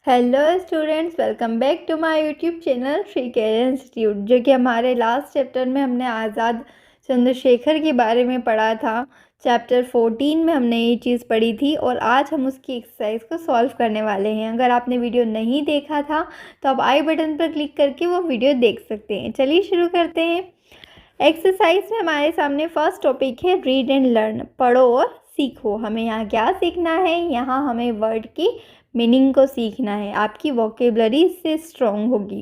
Hello students, welcome back to my YouTube channel Shri career institute. जो कि हमारे last chapter में हमने आज़ाद चंद्रशेखर के बारे में पढ़ा था। चैप्टर 14 में हमने ये चीज़ पढ़ी थी और आज हम उसकी एक्सरसाइज को सॉल्व करने वाले हैं। अगर आपने वीडियो नहीं देखा था तो आप आई बटन पर क्लिक करके वो वीडियो देख सकते हैं। चलिए शुरू करते हैं। एक्सरसाइज में हमारे सामने फर्स्ट टॉपिक है रीड एंड लर्न, पढ़ो और सीखो। हमें यहाँ क्या सीखना है? यहाँ हमें वर्ड की मीनिंग को सीखना है। आपकी वोकेबलरी इससे स्ट्रॉन्ग होगी।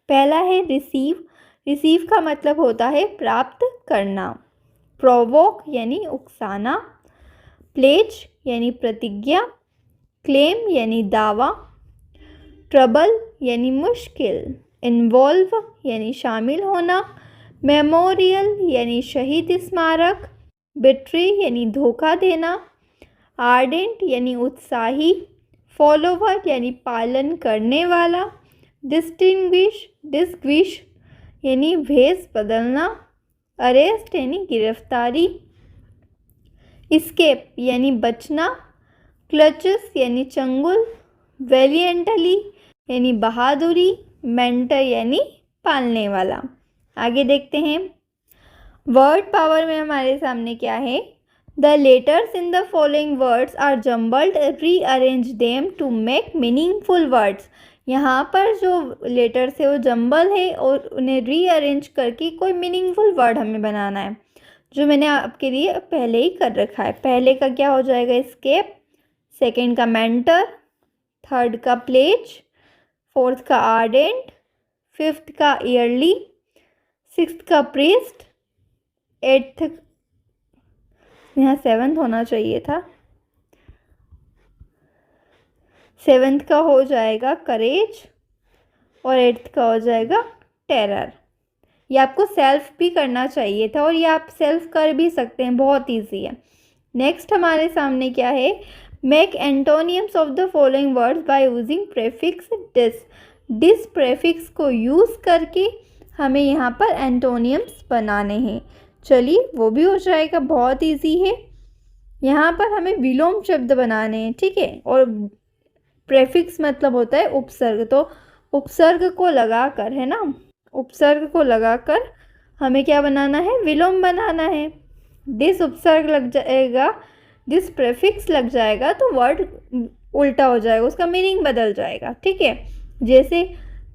पहला है रिसीव। रिसीव का मतलब होता है प्राप्त करना। प्रोवोक यानी उकसाना। प्लेज यानी प्रतिज्ञा। क्लेम यानी दावा। ट्रबल यानी मुश्किल। इन्वॉल्व यानी शामिल होना। मेमोरियल यानी शहीद स्मारक। बिट्री यानी धोखा देना। आर्डेंट यानी उत्साही। फॉलोवर यानी पालन करने वाला। डिस्टिंग्विश यानी भेष बदलना। अरेस्ट यानी गिरफ्तारी। एस्केप यानी बचना। क्लचेस यानी चंगुल। वैलिएंटली यानी बहादुरी। मेंटर यानी पालने वाला। आगे देखते हैं। वर्ड पावर में हमारे सामने क्या है? The letters in the following words are jumbled, rearrange them to make meaningful words. यहाँ पर जो लेटर्स है वो जम्बल है और उन्हें रीअरेंज करके कोई मीनिंगफुल वर्ड हमें बनाना है, जो मैंने आपके लिए पहले ही कर रखा है। पहले का क्या हो जाएगा? एस्केप। सेकेंड का मेंटर। थर्ड का प्लेज। फोर्थ का आर्डेंट। फिफ्थ का ईयरली। सिक्स्थ का प्रीस्ट। एट्थ, यहाँ सेवन्थ होना चाहिए था, सेवन्थ का हो जाएगा करेज और एट्थ का हो जाएगा टेरर। ये आपको सेल्फ भी करना चाहिए था और ये आप सेल्फ कर भी सकते हैं, बहुत इजी है। नेक्स्ट हमारे सामने क्या है? Make antonyms of the following words by using prefix dis. Dis prefix को यूज़ करके हमें यहाँ पर एंटोनियम्स बनाने हैं। चलिए वो भी हो जाएगा, बहुत इजी है। यहाँ पर हमें विलोम शब्द बनाने हैं, ठीक है। और प्रेफिक्स मतलब होता है उपसर्ग, तो उपसर्ग को लगाकर, है ना, उपसर्ग को लगाकर हमें क्या बनाना है? विलोम बनाना है। दिस उपसर्ग लग जाएगा, दिस प्रेफिक्स लग जाएगा तो वर्ड उल्टा हो जाएगा, उसका मीनिंग बदल जाएगा, ठीक है। जैसे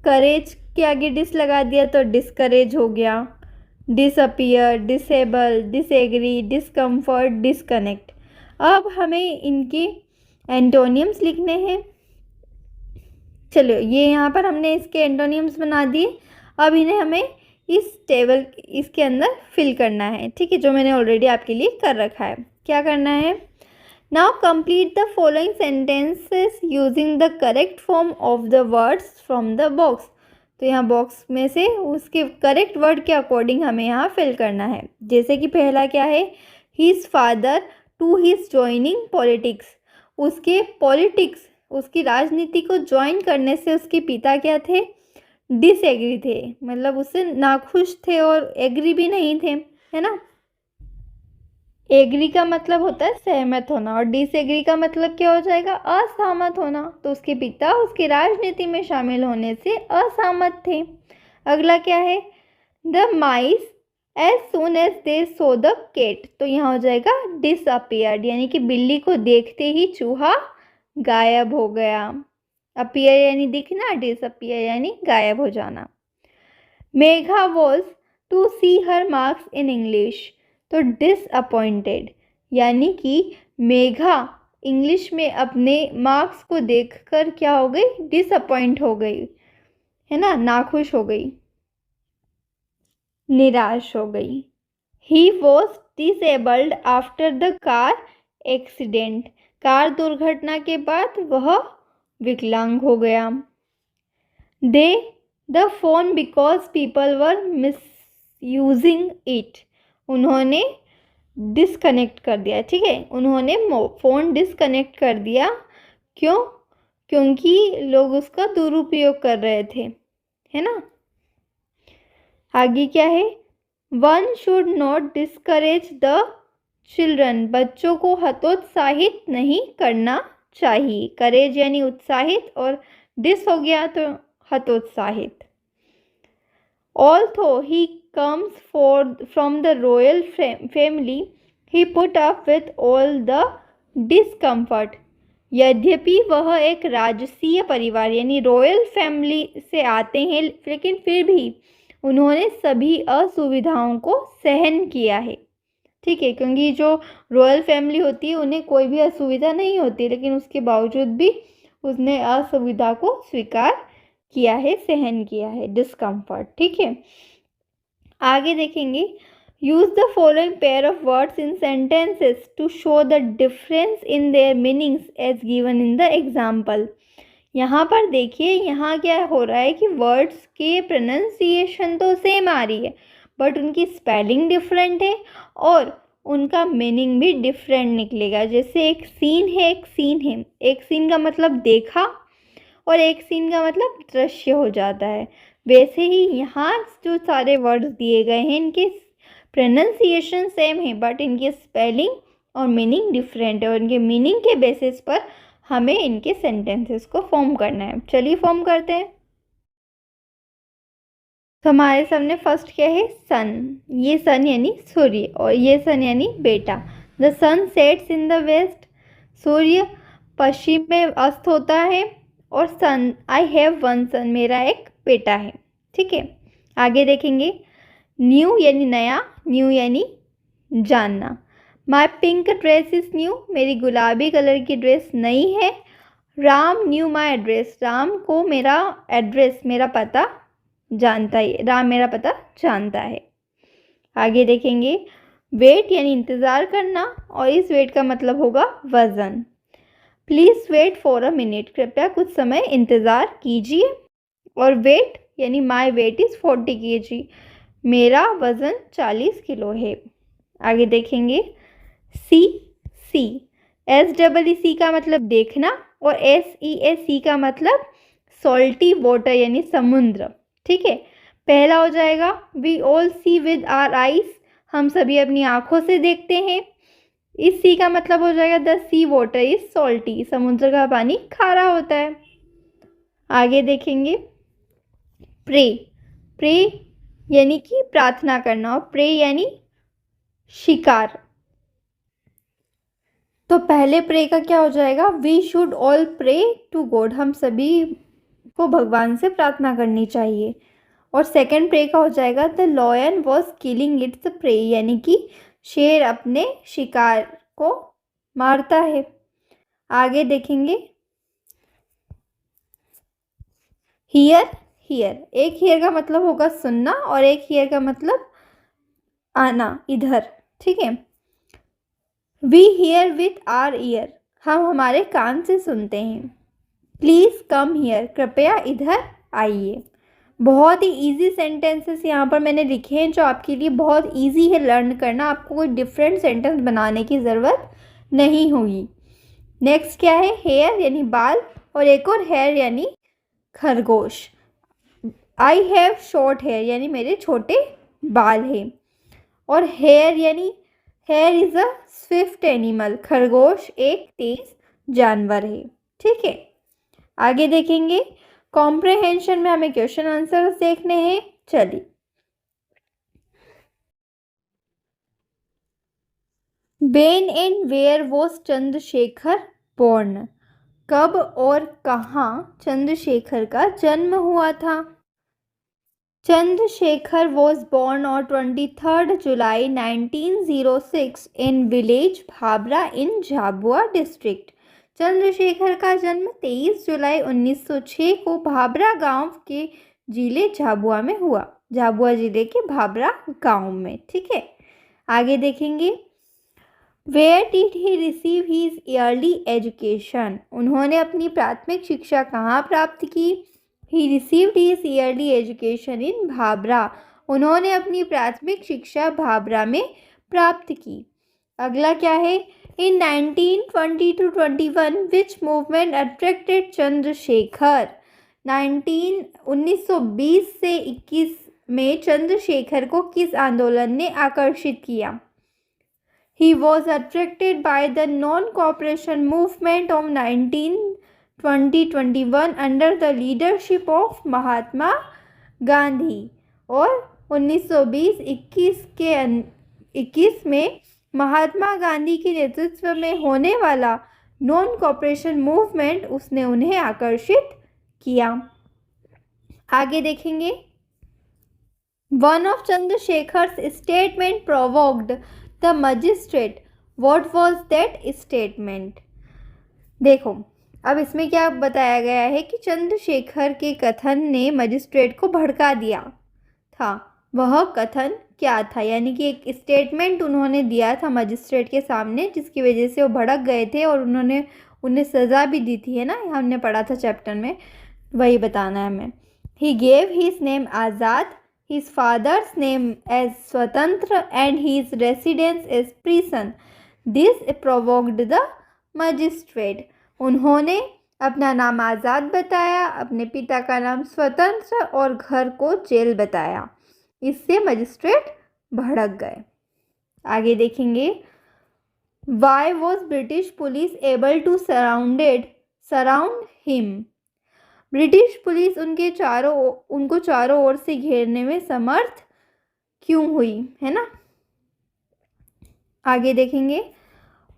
करेज के आगे डिस लगा दिया तो डिस्करेज हो गया। Disappear, disable, disagree, discomfort, disconnect. अब हमें इनके एंटोनियम्स लिखने हैं। चलो ये यहाँ पर हमने इसके एंटोनियम्स बना दिए। अब इन्हें हमें इस टेबल इसके अंदर फिल करना है, ठीक है, जो मैंने ऑलरेडी आपके लिए कर रखा है। क्या करना है? Now complete the following sentences using the correct form of the words from the box. तो यहाँ बॉक्स में से उसके करेक्ट वर्ड के अकॉर्डिंग हमें यहाँ फिल करना है। जैसे कि पहला क्या है? His father to his joining politics. उसके पॉलिटिक्स, उसकी राजनीति को ज्वाइन करने से उसके पिता क्या थे? डिसएग्री थे, मतलब उससे नाखुश थे और एग्री भी नहीं थे, है ना। एग्री का मतलब होता है सहमत होना और डिसएग्री का मतलब क्या हो जाएगा? असहमत होना। तो उसके पिता उसकी राजनीति में शामिल होने से असहमत थे। अगला क्या है? The mice as soon as they saw the cat. तो यहाँ हो जाएगा डिसअपियर्ड, यानी कि बिल्ली को देखते ही चूहा गायब हो गया। अपीयर यानी दिखना, डिसअपियर यानी गायब हो जाना। Megha was to see her marks in English. तो डिसअपॉइंटेड, यानी कि मेघा इंग्लिश में अपने मार्क्स को देखकर क्या हो गई? डिसअपॉइंट हो गई, है ना, नाखुश हो गई, निराश हो गई। He was disabled after the car accident. Car दुर्घटना के बाद वह विकलांग हो गया। They the phone because people were misusing it. उन्होंने डिसकनेक्ट कर दिया, ठीक है, उन्होंने फ़ोन डिसकनेक्ट कर दिया। क्यों? क्योंकि लोग उसका दुरुपयोग कर रहे थे, है ना। आगे क्या है? One should not discourage the children. बच्चों को हतोत्साहित नहीं करना चाहिए। करेज यानी उत्साहित और डिस हो गया तो हतोत्साहित। Although he comes from the royal family, he put up with all the discomfort. यद्यपि वह एक राजसीय परिवार यानी रॉयल फैमिली से आते हैं, लेकिन फिर भी उन्होंने सभी असुविधाओं को सहन किया है। ठीक है, क्योंकि जो रॉयल फैमिली होती है उन्हें कोई भी असुविधा नहीं होती, लेकिन उसके बावजूद भी उसने असुविधा को स्वीकार किया है, सहन किया है, डिस्कम्फर्ट। ठीक है, आगे देखेंगे। Use the following pair of words in sentences to show the difference in their meanings as given in the example. यहाँ पर देखिए, यहाँ क्या हो रहा है कि वर्ड्स के प्रोनाउंसिएशन तो सेम आ रही है, बट उनकी स्पेलिंग डिफरेंट है और उनका मीनिंग भी डिफरेंट निकलेगा। जैसे एक सीन है, एक सीन है, एक सीन का मतलब देखा और एक सीन का मतलब दृश्य हो जाता है। वैसे ही यहाँ जो सारे वर्ड्स दिए गए हैं इनके प्रोनाउंसिएशन सेम है, बट इनकी स्पेलिंग और मीनिंग डिफरेंट है, और इनके मीनिंग के बेसिस पर हमें इनके सेंटेंसेस को फॉर्म करना है। चलिए फॉर्म करते हैं। तो हमारे सामने फर्स्ट क्या है, सन। ये सन यानी सूर्य और ये सन यानी बेटा। The sun sets in the west. सूर्य पश्चिम में अस्त होता है। और सन, आई हैव वन सन, मेरा एक बेटा है। ठीक है, आगे देखेंगे। न्यू यानी नया, न्यू यानी जानना। माई पिंक ड्रेस इज़ न्यू, मेरी गुलाबी कलर की ड्रेस नई है। Ram knew my address, Ram को मेरा एड्रेस, मेरा पता जानता है, राम मेरा पता जानता है। आगे देखेंगे। वेट यानी इंतज़ार करना, और इस वेट का मतलब होगा वज़न। Please wait for a minute, कृपया कुछ समय इंतज़ार कीजिए। और वेट यानी माई वेट इज़ 40 kg, मेरा वज़न 40 किलो है। आगे देखेंगे। सी, सी, SEE का मतलब देखना, और SEAC का मतलब सॉल्टी वाटर यानी समुद्र। ठीक है, पहला हो जाएगा we all see with our eyes, हम सभी अपनी आँखों से देखते हैं। इस सी का मतलब हो जाएगा the sea water is salty, समुद्र का पानी खारा होता है। आगे देखेंगे। प्रे, प्रे यानी कि प्रार्थना करना, और प्रे यानी शिकार। तो पहले प्रे का क्या हो जाएगा, we should all pray to God, हम सभी को भगवान से प्रार्थना करनी चाहिए। और सेकंड प्रे का हो जाएगा the lion was killing its prey, यानी कि शेर अपने शिकार को मारता है। आगे देखेंगे। हियर, हियर, एक हियर का मतलब होगा सुनना, और एक हियर का मतलब आना, इधर। ठीक है, we hear with our ear, हम हमारे कान से सुनते हैं। प्लीज़ कम हियर, कृपया इधर आइए। बहुत ही इजी सेंटेंसेस यहाँ पर मैंने लिखे हैं जो आपके लिए बहुत इजी है लर्न करना, आपको कोई डिफरेंट सेंटेंस बनाने की ज़रूरत नहीं होगी। नेक्स्ट क्या है, हेयर यानी बाल, और एक और हेयर यानी खरगोश। आई हैव शॉर्ट हेयर यानी मेरे छोटे बाल हैं। और हेयर यानी here is a Swift animal, खरगोश एक तेज जानवर है। ठीक है, आगे देखेंगे। कॉम्प्रहेंशन में हमें क्वेश्चन आंसर देखने हैं। चलिए। When and where was Chandrashekhar born, कब और कहाँ चंद्रशेखर का जन्म हुआ था। Chandrashekhar was born on 23 July 1906 in village Bhabra in Jhabua district. Chandrashekhar का जन्म 23 जुलाई 1906 को भाबरा गांव के जिले झाबुआ में हुआ, झाबुआ जिले के भाबरा गांव में। ठीक है, आगे देखेंगे। Where did he receive his early education, उन्होंने अपनी प्राथमिक शिक्षा कहाँ प्राप्त की। He received his early education in Bhabra, उन्होंने अपनी प्राथमिक शिक्षा भाबरा में प्राप्त की। अगला क्या है, इन 1920 to 21 which movement attracted Chandrashekhar, 1920 से 21 में चंद्रशेखर को किस आंदोलन ने आकर्षित किया। He was attracted by the non-cooperation movement of 2021 under the leadership of Mahatma Gandhi. और 1920-21 में महात्मा गांधी के नेतृत्व में होने वाला नॉन कॉपरेशन मूवमेंट उसने उन्हें आकर्षित किया। आगे देखेंगे, one of Chandrashekhar's statement provoked the magistrate, what was that statement. देखो, अब इसमें क्या बताया गया है कि चंद्रशेखर के कथन ने मजिस्ट्रेट को भड़का दिया था। वह कथन क्या था, यानी कि एक स्टेटमेंट उन्होंने दिया था मजिस्ट्रेट के सामने, जिसकी वजह से वो भड़क गए थे और उन्होंने उन्हें सज़ा भी दी थी, है ना, हमने पढ़ा था चैप्टर में, वही बताना है हमें। He gave his name Azad, his father's name as Swatantra and his residence as prison. This provoked the magistrate. उन्होंने अपना नाम आज़ाद बताया, अपने पिता का नाम स्वतंत्र और घर को जेल बताया। इससे मजिस्ट्रेट भड़क गए। आगे देखेंगे, why was British police able to surround him. British police उनको चारों ओर से घेरने में समर्थ क्यों हुई, है ना। आगे देखेंगे,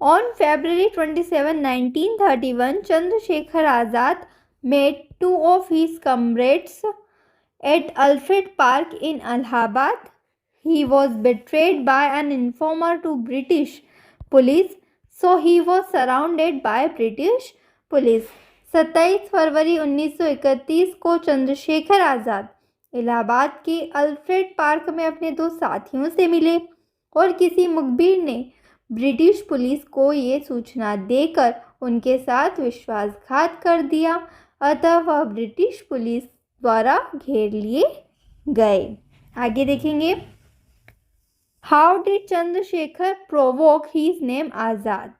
On February 27, 1931, Chandrasekhar Azad met two of his comrades at Alfred Park in Allahabad. He was betrayed by an informer to British police, so he was surrounded by British police. 27 फरवरी 1931 को चंद्रशेखर आज़ाद इलाहाबाद के अल्फ्रेड पार्क में अपने दो साथियों से मिले और किसी मुखबिर ने ब्रिटिश पुलिस को ये सूचना देकर उनके साथ विश्वासघात कर दिया, अतः वह ब्रिटिश पुलिस द्वारा घेर लिए गए। आगे देखेंगे, how did Chandrashekhar provoke his name Azad.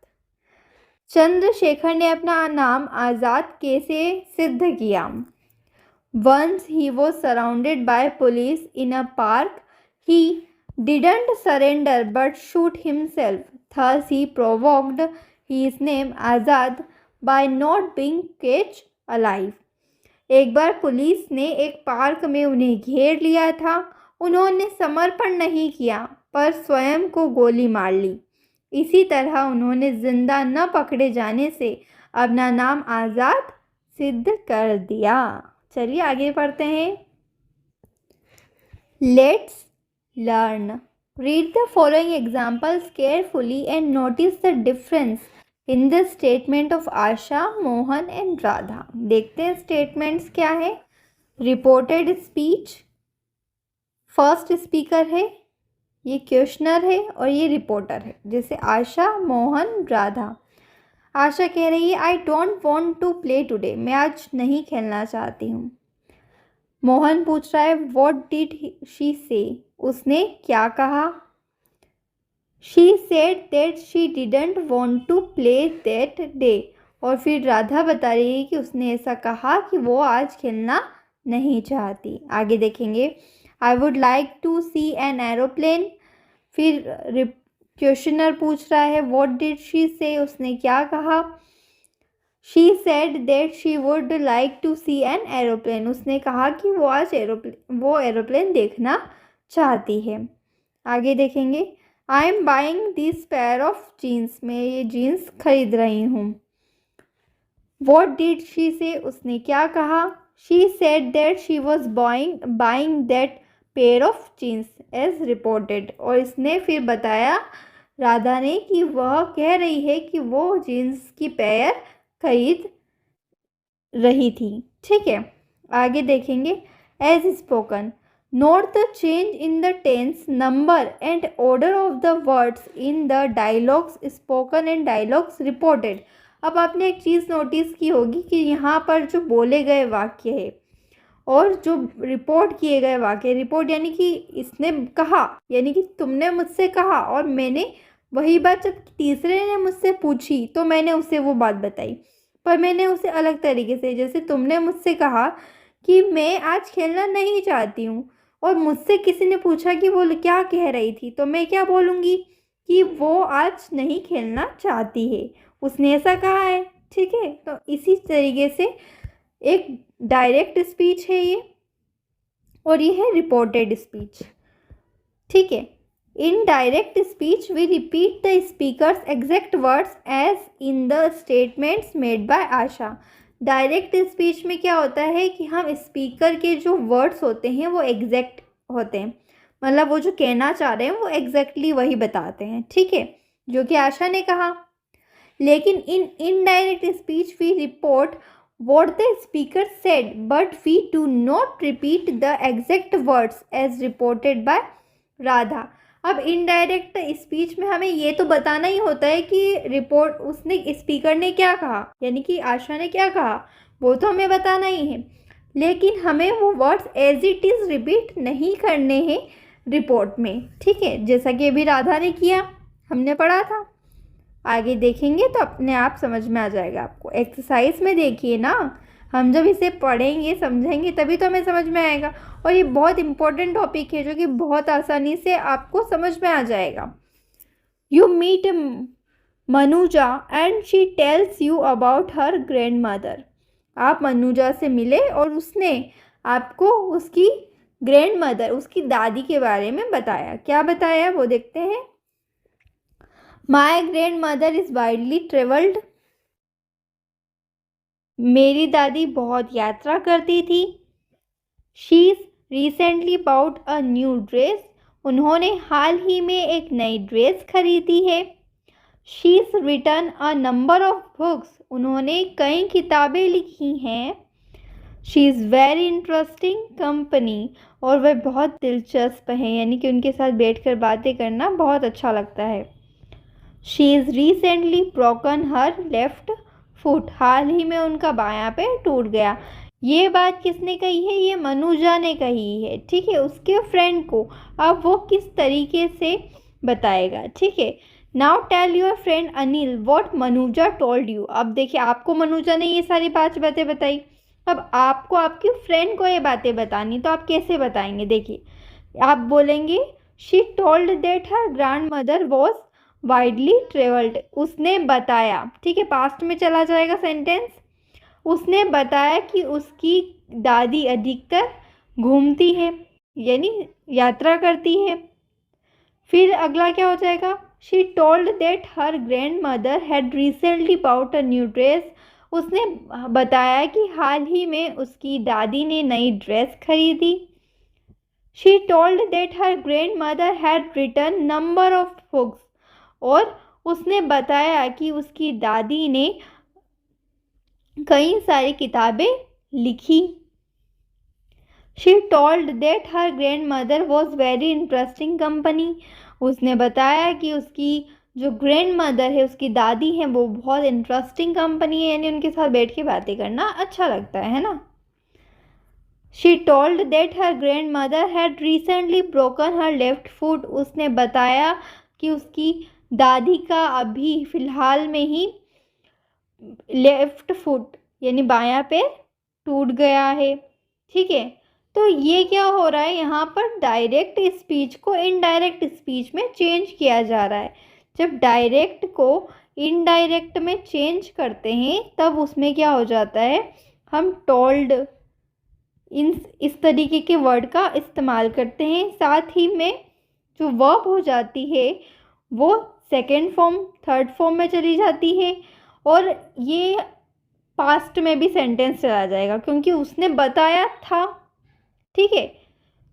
Chandrashekhar ने अपना नाम आज़ाद कैसे सिद्ध किया। Once he was surrounded by police in a park, he didn't surrender but shoot himself. Thus he provoked his name Azad by not being caged alive. एक बार police ने एक park में उन्हें घेर लिया था। उन्होंने समर्पण नहीं किया पर स्वयं को गोली मार ली। इसी तरह उन्होंने जिंदा न पकड़े जाने से अपना नाम आज़ाद सिद्ध कर दिया। चलिए आगे पढ़ते हैं। Let's learn. Read the following examples carefully and notice the difference in the statement of Asha, Mohan and Radha. देखते हैं स्टेटमेंट्स क्या है। रिपोर्टेड स्पीच, फर्स्ट स्पीकर है, ये क्वेश्चनर है और ये रिपोर्टर है, जैसे आशा, मोहन, राधा। आशा कह रही है I don't want to play today, मैं आज नहीं खेलना चाहती हूँ। मोहन पूछ रहा है व्हाट डिड शी से, उसने क्या कहा। She said that she didn't want to play that day, और फिर राधा बता रही है कि उसने ऐसा कहा कि वो आज खेलना नहीं चाहती। आगे देखेंगे, I would like to see an aeroplane. फिर क्वेश्चनर पूछ रहा है व्हाट डिड शी से, उसने क्या कहा। She said that she would like to see an aeroplane, उसने कहा कि वो आज एरोप्लेन देखना चाहती है। आगे देखेंगे, I am buying this pair of jeans, मैं ये जीन्स खरीद रही हूँ। व्हाट डिड शी से, उसने क्या कहा। She said that she was buying that pair of jeans as reported, और इसने फिर बताया राधा ने कि वह कह रही है कि वो जीन्स की पेयर खरीद रही थी। ठीक है, आगे देखेंगे, as spoken, note the change in the tense, number and order of the words in the dialogues spoken and dialogues reported. अब आपने एक चीज़ नोटिस की होगी कि यहाँ पर जो बोले गए वाक्य है और जो रिपोर्ट किए गए वाक्य, रिपोर्ट यानी कि इसने कहा, यानी कि तुमने मुझसे कहा और मैंने वही बात जब तीसरे ने मुझसे पूछी तो मैंने उसे वो बात बताई, पर मैंने उसे अलग तरीके से, जैसे तुमने मुझसे कहा कि मैं आज खेलना नहीं चाहती हूँ और मुझसे किसी ने पूछा कि वो क्या कह रही थी, तो मैं क्या बोलूँगी कि वो आज नहीं खेलना चाहती है, उसने ऐसा कहा है। ठीक है। तो इसी तरीके से एक डायरेक्ट स्पीच है ये, और ये है रिपोर्टेड स्पीच। ठीक है। In direct speech we repeat the speaker's exact words as in the statements made by Asha. Direct speech में क्या होता है कि हम स्पीकर के जो वर्ड्स होते हैं वो एग्जैक्ट होते हैं, मतलब वो जो कहना चाह रहे हैं वो एग्जैक्टली वही बताते हैं। ठीक है, जो कि आशा ने कहा। लेकिन in indirect speech we report what the speaker said but we do not repeat the exact words as reported by Radha. अब इनडायरेक्ट स्पीच में हमें ये तो बताना ही होता है कि रिपोर्ट उसने स्पीकर ने क्या कहा, यानी कि आशा ने क्या कहा, वो तो हमें बताना ही है। लेकिन हमें वो words as it is repeat नहीं करने हैं रिपोर्ट में। ठीक है, जैसा कि अभी राधा ने किया, हमने पढ़ा था। आगे देखेंगे तो अपने आप समझ में आ जाएगा आपको। एक्सरसाइज में देखिए ना, हम जब इसे पढ़ेंगे समझेंगे तभी तो हमें समझ में आएगा। और ये बहुत इंपॉर्टेंट टॉपिक है जो कि बहुत आसानी से आपको समझ में आ जाएगा। You meet Manuja and she tells you about her grandmother. आप मनुजा से मिले और उसने आपको उसकी ग्रैंड मदर, उसकी दादी के बारे में बताया। क्या बताया वो देखते हैं। My grandmother is widely travelled. मेरी दादी बहुत यात्रा करती थी। She is recently bought a new dress. उन्होंने हाल ही में एक नई ड्रेस खरीदी है। She is written a number of books. उन्होंने कई किताबें लिखी हैं। She is very interesting company. और वह बहुत दिलचस्प है, यानी कि उनके साथ बैठकर बातें करना बहुत अच्छा लगता है। She is recently broken her left foot. हाल ही में उनका बायां पैर टूट गया। ये बात किसने कही है, ये मनुजा ने कही है। ठीक है, उसके फ्रेंड को। अब वो किस तरीके से बताएगा। ठीक है, now tell your friend Anil what Manuja told you. अब देखिए, आपको मनुजा ने ये सारी बातें बताई, अब आपको आपके फ्रेंड को ये बातें बतानी, तो आप कैसे बताएंगे। देखिए, आप बोलेंगे she told that her grand mother was widely travelled. उसने बताया। ठीक है, पास्ट में चला जाएगा सेंटेंस। उसने बताया कि उसकी दादी अधिकतर घूमती है, यानी यात्रा करती है। फिर अगला क्या हो जाएगा, she told that her grandmother had recently bought a new dress. उसने बताया कि हाल ही में उसकी दादी ने नई ड्रेस खरीदी। She told that her grandmother had written number of books. और उसने बताया कि उसकी दादी ने कई सारी किताबें लिखी। She told that her grand mother was very interesting company. उसने बताया कि उसकी जो ग्रैंड मदर है, उसकी दादी है, वो बहुत इंटरेस्टिंग कंपनी है, यानी उनके साथ बैठ के बातें करना अच्छा लगता है ना। She told that her grandmother had recently broken her left foot. उसने बताया कि उसकी दादी का अभी फ़िलहाल में ही लेफ्ट फुट यानी बायां पैर टूट गया है। ठीक है, तो ये क्या हो रहा है, यहाँ पर डायरेक्ट स्पीच को इनडायरेक्ट स्पीच में चेंज किया जा रहा है। जब डायरेक्ट को इनडायरेक्ट में चेंज करते हैं तब उसमें क्या हो जाता है, हम टोल्ड इस तरीके के वर्ड का इस्तेमाल करते हैं। साथ ही में जो वर्ब हो जाती है वो सेकेंड फॉर्म थर्ड फॉर्म में चली जाती है, और ये पास्ट में भी सेंटेंस चला जाएगा क्योंकि उसने बताया था। ठीक है,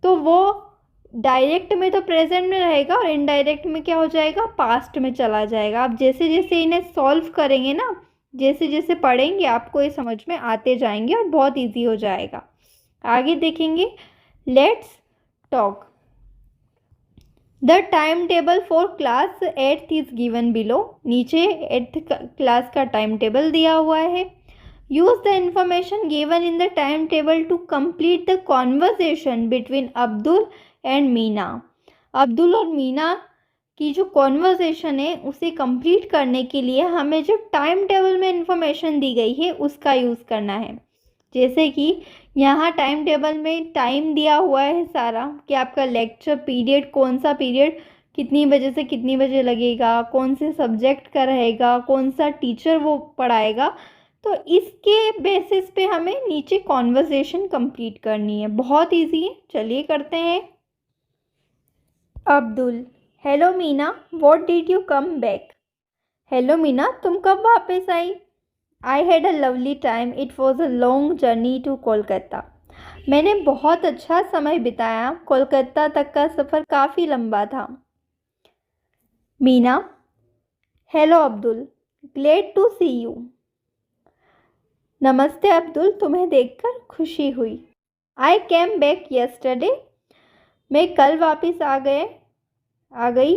तो वो डायरेक्ट में तो प्रेजेंट में रहेगा और इनडायरेक्ट में क्या हो जाएगा, पास्ट में चला जाएगा। आप जैसे जैसे इन्हें सॉल्व करेंगे ना, जैसे जैसे पढ़ेंगे, आपको ये समझ में आते जाएंगे और बहुत इजी हो जाएगा। आगे देखेंगे, let's talk. The time table for class 8th is given below. नीचे 8th क्लास का टाइम टेबल दिया हुआ है। Use the information given in the time table to complete the conversation between Abdul and Meena. Abdul और मीना की जो कॉन्वर्सेशन है उसे कंप्लीट करने के लिए हमें जो टाइम टेबल में इंफॉर्मेशन दी गई है उसका यूज़ करना है। जैसे कि यहाँ टाइम टेबल में टाइम दिया हुआ है सारा कि आपका लेक्चर पीरियड कौन सा पीरियड कितनी बजे से कितनी बजे लगेगा, कौन से सब्जेक्ट का रहेगा, कौन सा टीचर वो पढ़ाएगा। तो इसके बेसिस पे हमें नीचे कॉन्वर्सेशन कंप्लीट करनी है। बहुत इजी है, चलिए करते हैं। Abdul, hello Meena, what did you come back? Hello Meena, तुम कब वापस आई? I had a lovely time, it was a long journey to Kolkata. मैंने बहुत अच्छा समय बिताया, कोलकाता तक का सफ़र काफ़ी लंबा था। Meena, hello Abdul, glad to see you. नमस्ते अब्दुल, तुम्हें देखकर खुशी हुई। आई केम बैक यस्टरडे, मैं कल वापस आ गई।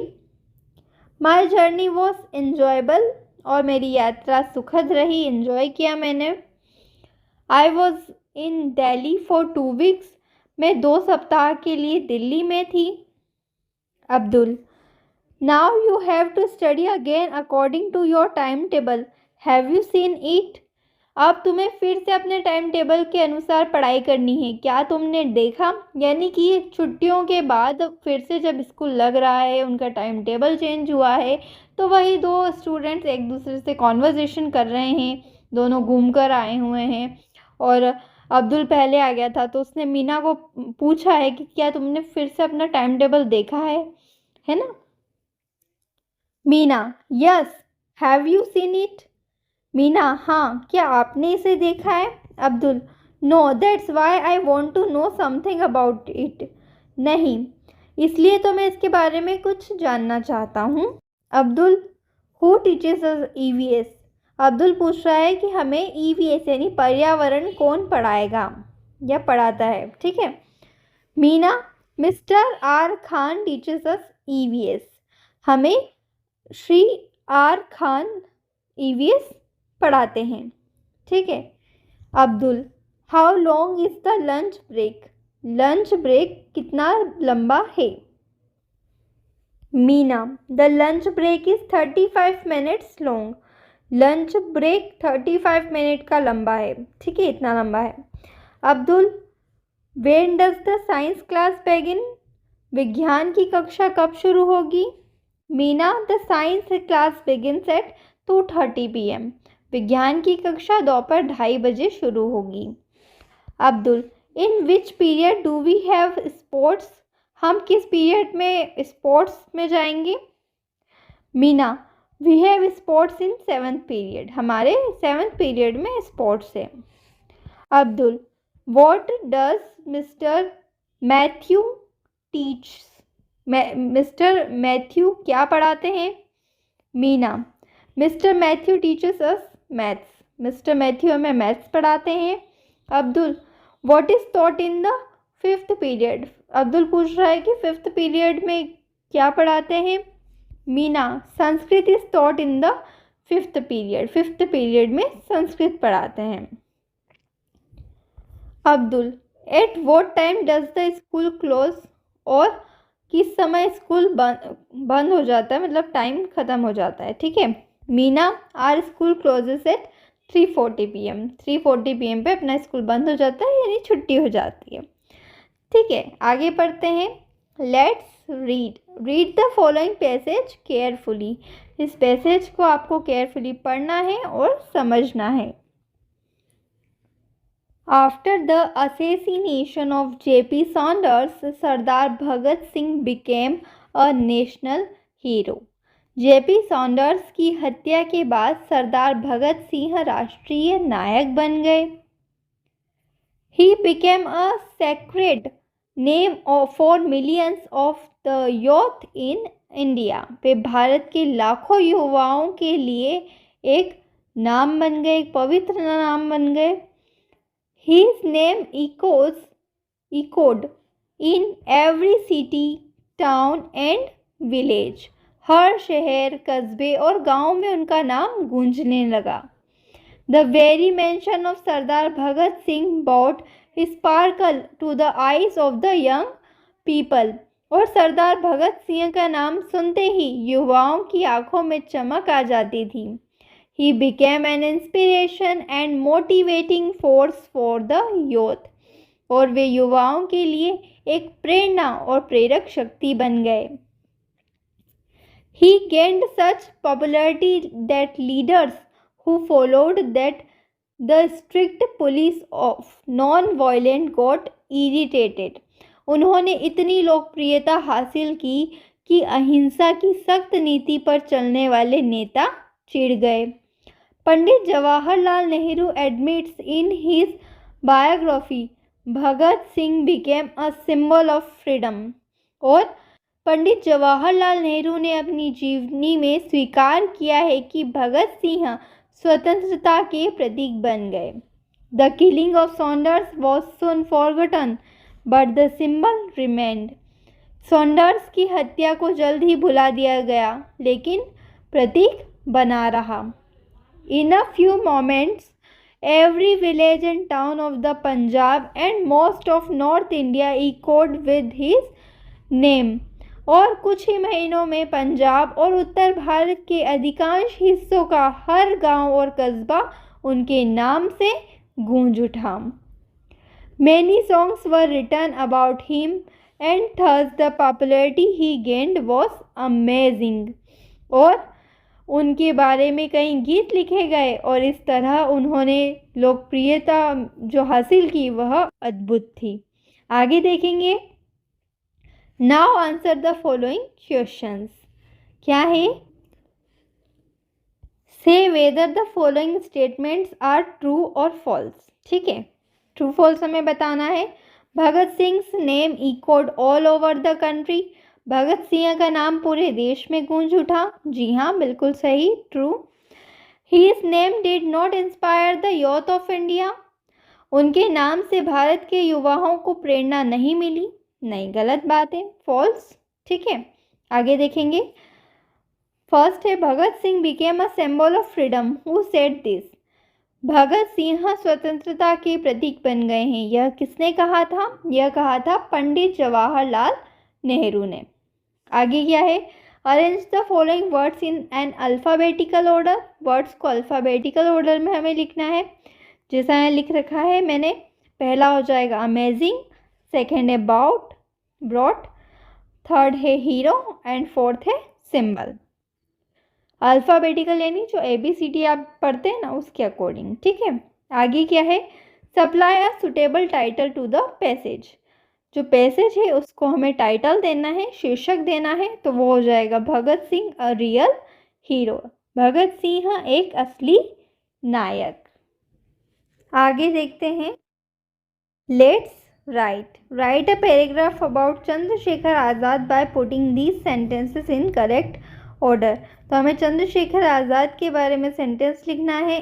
माई जर्नी वॉज इन्जॉयबल, और मेरी यात्रा सुखद रही, इन्जॉय किया मैंने। I was in Delhi for 2 weeks, मैं 2 सप्ताह के लिए दिल्ली में थी। Abdul, now you have to study again according to your time table, have you seen it? अब तुम्हें फिर से अपने टाइम टेबल के अनुसार पढ़ाई करनी है, क्या तुमने देखा? यानी कि छुट्टियों के बाद फिर से जब स्कूल लग रहा है, उनका टाइम टेबल चेंज हुआ है, तो वही 2 स्टूडेंट्स एक दूसरे से कॉन्वर्सेशन कर रहे हैं, दोनों घूम कर आए हुए हैं। और अब्दुल पहले आ गया था, तो उसने मीना को पूछा है कि क्या तुमने फिर से अपना टाइम टेबल देखा है ना? Meena, yes, have you seen it? Meena, हाँ, क्या आपने इसे देखा है? Abdul, no, that's why I want to know something about it. नहीं, इसलिए तो मैं इसके बारे में कुछ जानना चाहता हूँ। Abdul, who teaches us EVS? Abdul पूछ रहा है कि हमें ईवीएस यानी पर्यावरण कौन पढ़ाएगा या पढ़ाता है, ठीक है। Meena, mister R Khan teaches us EVS, हमें श्री आर खान ईवीएस पढ़ाते हैं, ठीक है। Abdul, how long is the lunch break? Lunch break कितना लंबा है? Meena, the lunch break is 35 minutes long, lunch break 35 minute का लंबा है, ठीक है, इतना लंबा है। Abdul, when does the science class begin? विज्ञान की कक्षा कब शुरू होगी? Meena, the science class begins eight 2:30 PM, विज्ञान की कक्षा दोपहर 2:30 बजे शुरू होगी। Abdul, in which period do we have sports? हम किस पीरियड में स्पोर्ट्स में जाएंगे? Meena, we have sports in 7th period, हमारे 7th पीरियड में स्पोर्ट्स है। Abdul, what does mister Matthew teach? Mister Matthew क्या पढ़ाते हैं? Meena, mister Matthew teachers us maths, mister Matthew हमें मैथ्स पढ़ाते हैं। Abdul, what is taught in the 5th period? Abdul पूछ रहा है कि 5th पीरियड में क्या पढ़ाते हैं? Meena, Sanskrit is taught in the 5th period, 5th period में संस्कृत पढ़ाते हैं। Abdul, at what time does the school close? और किस समय स्कूल बंद हो जाता है, मतलब टाइम ख़त्म हो जाता है, ठीक है। Meena, our school closes at 3:40 PM, 3:40 PM पे अपना स्कूल बंद हो जाता है, यानी छुट्टी हो जाती है, ठीक है। आगे पढ़ते हैं। Let's read the following passage carefully, इस पैसेज को आपको केयरफुली पढ़ना है और समझना है। After the assassination of J.P. Saunders, Sardar Bhagat Singh became a national hero. J.P. Saunders की हत्या के बाद सरदार भगत सिंह राष्ट्रीय नायक बन गए। He became a sacred name for millions of the youth in India. वे भारत के लाखों युवाओं के लिए एक नाम बन गए, एक पवित्र नाम बन गए। His name echoed in every city, town and village. हर शहर, कस्बे और गांव में उनका नाम गूंजने लगा। The very mention of Sardar Bhagat Singh brought sparkle to the eyes of the young people. और सरदार भगत सिंह का नाम सुनते ही युवाओं की आंखों में चमक आ जाती थी। He became an inspiration and motivating force for the youth. और वे युवाओं के लिए एक प्रेरणा और प्रेरक शक्ति बन गए। He gained such popularity that leaders who followed that the strict police of non-violent got irritated. उन्होंने इतनी लोकप्रियता हासिल की कि अहिंसा की सख्त नीति पर चलने वाले नेता चिढ़ गए. Pandit Jawaharlal Nehru admits in his biography, Bhagat Singh became a symbol of freedom. और पंडित जवाहरलाल नेहरू ने अपनी जीवनी में स्वीकार किया है कि भगत सिंह स्वतंत्रता के प्रतीक बन गए. The killing of Saunders was soon forgotten, but the symbol remained. Saunders की हत्या को जल्द ही भुला दिया गया, लेकिन प्रतीक बना रहा. In a few moments, every village and town of the Punjab and most of North India echoed with his name. और कुछ ही महीनों में पंजाब और उत्तर भारत के अधिकांश हिस्सों का हर गांव और कस्बा उनके नाम से गूंज उठा. Many songs were written about him and thus the popularity he gained was amazing. और उनके बारे में कई गीत लिखे गए और इस तरह उन्होंने लोकप्रियता जो हासिल की वह अद्भुत थी. आगे देखेंगे. Now answer the following questions. क्या है? Say whether the following statements are true और फॉल्स. ठीक है, ट्रू फॉल्स हमें बताना है. Bhagat Singh name echoed all over the country. Bhagat Singh का नाम पूरे देश में गूंज उठा. जी हाँ, बिल्कुल सही, true. His name did not inspire the youth of India. उनके नाम से भारत के युवाओं को प्रेरणा नहीं मिली. नहीं, गलत बात है, फॉल्स. ठीक है, आगे देखेंगे. फर्स्ट है Bhagat Singh became a symbol of freedom. Who said this? Bhagat Singh स्वतंत्रता के प्रतीक बन गए हैं. यह किसने कहा था? यह कहा था पंडित जवाहरलाल नेहरू ने. आगे क्या है? Arrange the following words in an alphabetical order. Words को अल्फ़ाबेटिकल ऑर्डर में हमें लिखना है, जैसा यहाँ लिख रखा है मैंने. पहला हो जाएगा अमेजिंग, सेकेंड है बाउट, ब्रॉट, थर्ड है हीरो एंड फोर्थ है सिंबल. अल्फ़ाबेटिकल यानी जो ABCD आप पढ़ते हैं ना उसके अकॉर्डिंग. ठीक है, आगे क्या है? Supply a suitable title to the passage. जो पैसेज है उसको हमें टाइटल देना है, शीर्षक देना है, तो वो हो जाएगा Bhagat Singh a real hero. Bhagat Singh एक असली नायक. आगे देखते हैं. Let's write a paragraph about Chandrashekhar Azad by putting these sentences in correct order. तो हमें चंद्रशेखर आज़ाद के बारे में सेंटेंस लिखना है,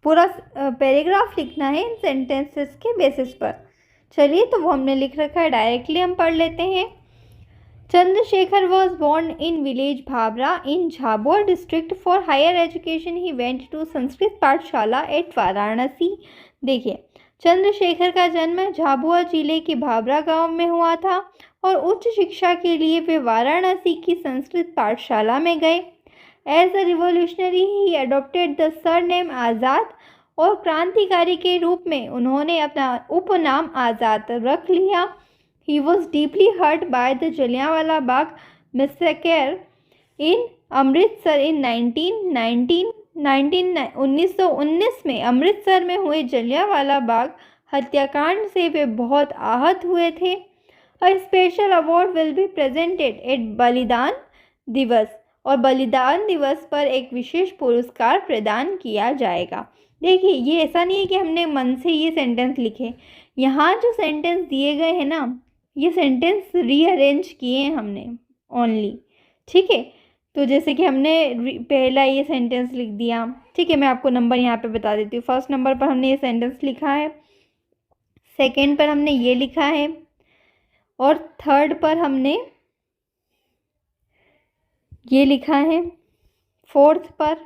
पूरा पैराग्राफ लिखना है इन सेंटेंसेस के बेसिस पर. चलिए, तो वो हमने लिख रखा है, डायरेक्टली हम पढ़ लेते हैं. Chandrashekhar was born in village Bhabra in Jhabua district. For higher education he went to Sanskrit pathshala at Varanasi. देखिए, चंद्रशेखर का जन्म झाबुआ जिले के भाबरा गांव में हुआ था और उच्च शिक्षा के लिए वे वाराणसी की संस्कृत पाठशाला में गए. As a revolutionary he adopted the surname Azad. और क्रांतिकारी के रूप में उन्होंने अपना उपनाम आज़ाद रख लिया. He was deeply hurt by the Jallianwala Bagh massacre in Amritsar in 1919 में अमृतसर में हुए जलियांवाला बाग हत्याकांड से वे बहुत आहत हुए थे. A special award will be presented at Balidan Diwas. और बलिदान दिवस पर एक विशेष पुरस्कार प्रदान किया जाएगा. देखिए, ये ऐसा नहीं है कि हमने मन से ये सेंटेंस लिखे. यहाँ जो सेंटेंस दिए गए हैं ना, ये सेंटेंस रीअरेंज किए हैं हमने ओनली. ठीक है, तो जैसे कि हमने पहला ये सेंटेंस लिख दिया. ठीक है, मैं आपको नंबर यहाँ पे बता देती हूँ. फर्स्ट नंबर पर हमने ये सेंटेंस लिखा है, सेकेंड पर हमने ये लिखा है और थर्ड पर हमने ये लिखा है, फोर्थ पर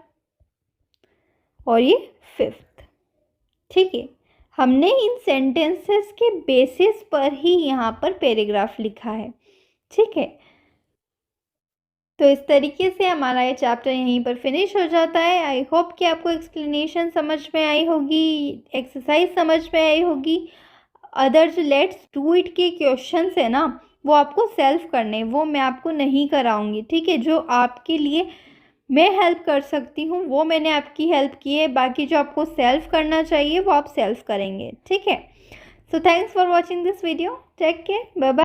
और ये फिफ्थ. ठीक है, हमने इन सेंटेंसेस के बेसिस पर ही यहाँ पर पैराग्राफ लिखा है. ठीक है, तो इस तरीके से हमारा ये चैप्टर यहीं पर फिनिश हो जाता है. आई होप कि आपको एक्सप्लेनेशन समझ में आई होगी, एक्सरसाइज समझ में आई होगी. अदर जो लेट्स डू इट के क्वेश्चंस है ना, वो आपको सेल्फ करने, वो मैं आपको नहीं कराऊंगी, ठीक है। जो आपके लिए मैं हेल्प कर सकती हूँ वो मैंने आपकी हेल्प की है, बाकी जो आपको सेल्फ करना चाहिए वो आप सेल्फ करेंगे, ठीक है। So thanks for watching this video, take care, bye bye.